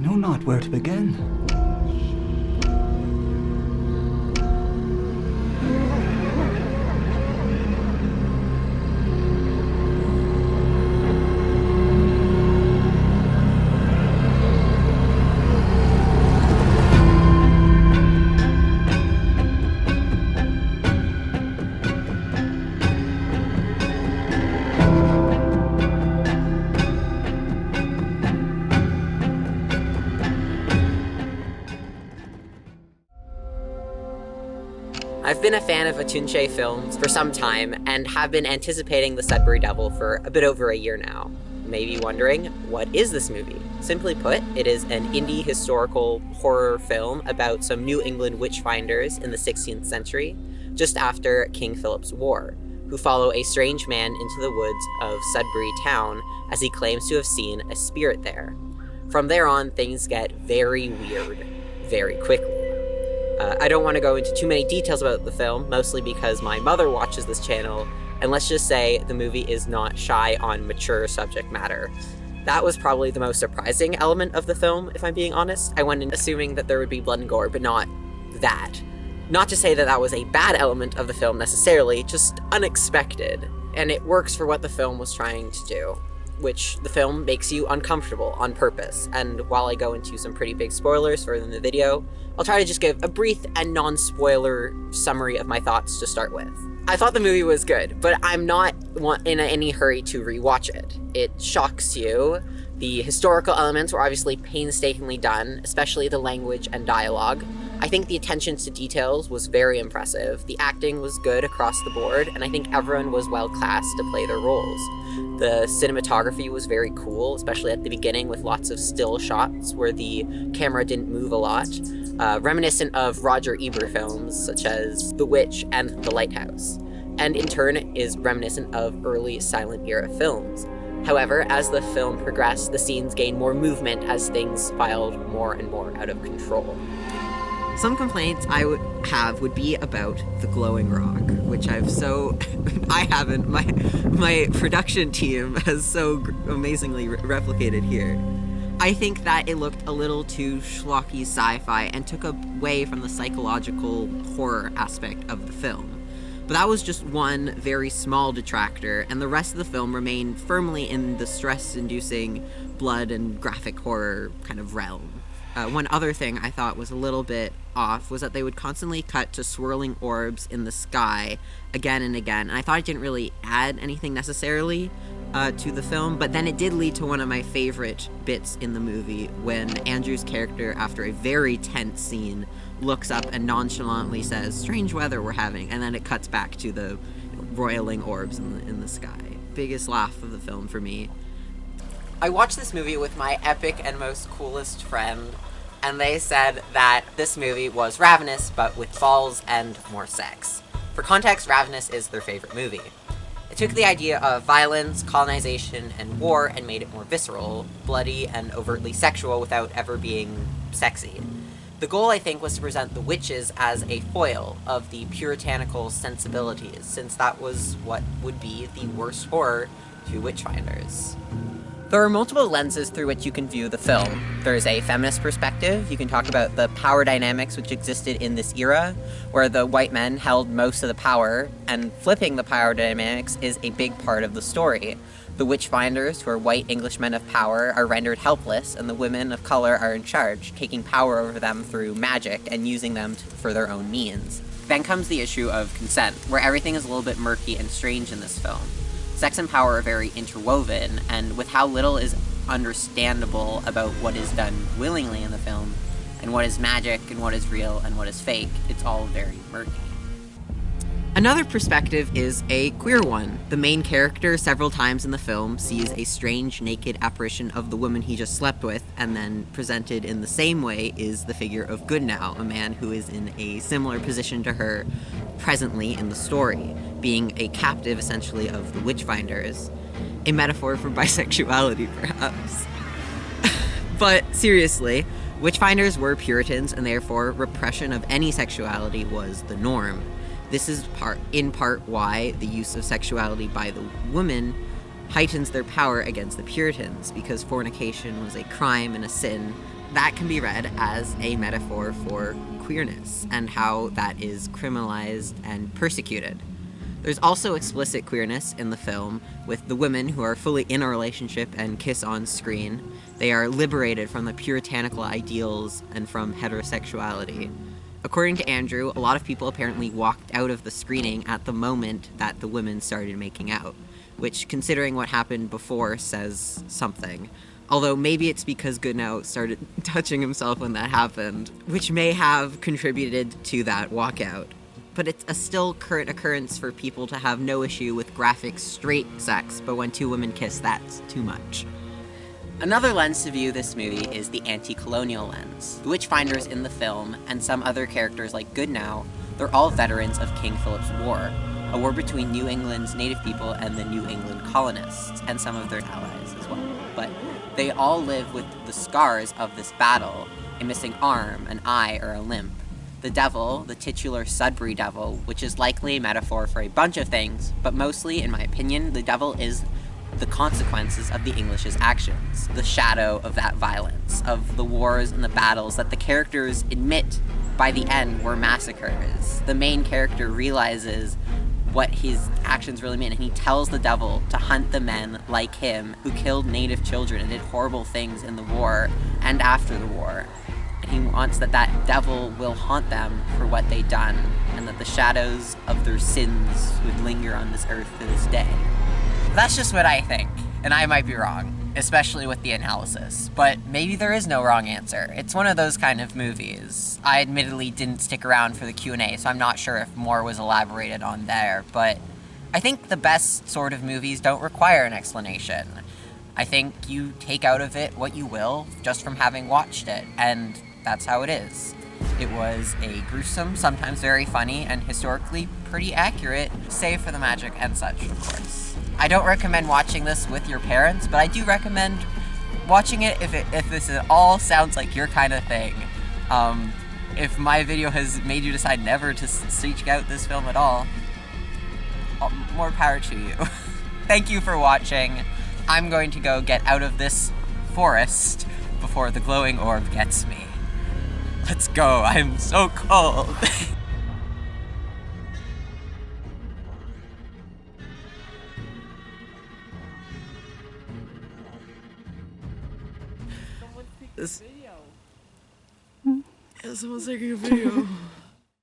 know not where to begin. I've been a fan of atun-shei films for some time and have been anticipating the Sudbury Devil for a bit over a year now. You may be wondering, what is this movie? Simply put, it is an indie historical horror film about some New England witch-finders in the 16th century, just after King Philip's War, who follow a strange man into the woods of Sudbury town as he claims to have seen a spirit there. From there on, things get very weird very quickly. I don't want to go into too many details about the film, mostly because my mother watches this channel, and let's just say the movie is not shy on mature subject matter. That was probably the most surprising element of the film, if I'm being honest. I went in assuming that there would be blood and gore, but not that. Not to say that that was a bad element of the film necessarily, just unexpected. And it works for what the film was trying to do, which the film makes you uncomfortable on purpose. And while I go into some pretty big spoilers further in the video, I'll try to just give a brief and non-spoiler summary of my thoughts to start with. I thought the movie was good, but I'm not in any hurry to rewatch it. It shocks you. The historical elements were obviously painstakingly done, especially the language and dialogue. I think the attention to details was very impressive. The acting was good across the board, and I think everyone was well cast to play their roles. The cinematography was very cool, especially at the beginning with lots of still shots where the camera didn't move a lot. Reminiscent of Roger Ebert films such as The Witch and The Lighthouse, and in turn is reminiscent of early silent era films. However, as the film progressed, the scenes gained more movement as things spiraled more and more out of control. Some complaints I would be about the glowing rock, which my production team has so amazingly replicated here. I think that it looked a little too schlocky sci-fi and took away from the psychological horror aspect of the film. But that was just one very small detractor, and the rest of the film remained firmly in the stress-inducing blood and graphic horror kind of realm. One other thing I thought was a little bit off was that they would constantly cut to swirling orbs in the sky again and again, and I thought it didn't really add anything necessarily to the film, but then it did lead to one of my favorite bits in the movie when Andrew's character, after a very tense scene, looks up and nonchalantly says, "Strange weather we're having," and then it cuts back to the roiling orbs in the sky. Biggest laugh of the film for me. I watched this movie with my epic and most coolest friend, and they said that this movie was Ravenous, but with balls and more sex. For context, Ravenous is their favorite movie. It took the idea of violence, colonization, and war and made it more visceral, bloody, and overtly sexual without ever being sexy. The goal, I think, was to present the witches as a foil of the puritanical sensibilities, since that was what would be the worst horror to witchfinders. There are multiple lenses through which you can view the film. There's a feminist perspective. You can talk about the power dynamics which existed in this era, where the white men held most of the power, and flipping the power dynamics is a big part of the story. The witchfinders, who are white Englishmen of power, are rendered helpless, and the women of color are in charge, taking power over them through magic and using them for their own means. Then comes the issue of consent, where everything is a little bit murky and strange in this film. Sex and power are very interwoven, and with how little is understandable about what is done willingly in the film, and what is magic, and what is real, and what is fake, it's all very murky. Another perspective is a queer one. The main character, several times in the film, sees a strange naked apparition of the woman he just slept with, and then presented in the same way is the figure of Goodnow, a man who is in a similar position to her presently in the story, being a captive, essentially, of the witchfinders. A metaphor for bisexuality, perhaps. But seriously, witchfinders were Puritans, and therefore repression of any sexuality was the norm. This is in part why the use of sexuality by the woman heightens their power against the Puritans, because fornication was a crime and a sin that can be read as a metaphor for queerness and how that is criminalized and persecuted. There's also explicit queerness in the film, with the women who are fully in a relationship and kiss on screen. They are liberated from the puritanical ideals and from heterosexuality. According to Andrew, a lot of people apparently walked out of the screening at the moment that the women started making out, which, considering what happened before, says something. Although maybe it's because Goodnow started touching himself when that happened, which may have contributed to that walkout. But it's a still current occurrence for people to have no issue with graphic straight sex, but when two women kiss, that's too much. Another lens to view this movie is the anti-colonial lens. The Witchfinders in the film, and some other characters like Goodnow, they're all veterans of King Philip's War, a war between New England's native people and the New England colonists, and some of their allies as well. But they all live with the scars of this battle, a missing arm, an eye, or a limb. The devil, the titular Sudbury Devil, which is likely a metaphor for a bunch of things, but mostly, in my opinion, the devil is the consequences of the English's actions, the shadow of that violence, of the wars and the battles that the characters admit by the end were massacres. The main character realizes what his actions really mean, and he tells the devil to hunt the men like him who killed native children and did horrible things in the war and after the war. And he wants that devil will haunt them for what they've done, and that the shadows of their sins would linger on this earth to this day. That's just what I think, and I might be wrong, especially with the analysis, but maybe there is no wrong answer. It's one of those kind of movies. I admittedly didn't stick around for the Q&A, so I'm not sure if more was elaborated on there, but I think the best sort of movies don't require an explanation. I think you take out of it what you will just from having watched it, and that's how it is. It was a gruesome, sometimes very funny, and historically pretty accurate, save for the magic and such, of course. I don't recommend watching this with your parents, but I do recommend watching it if this at all sounds like your kind of thing. If my video has made you decide never to seek out this film at all, more power to you. Thank you for watching. I'm going to go get out of this forest before the glowing orb gets me. Let's go, I'm so cold. Someone's taking a video. Yeah, someone's taking a video.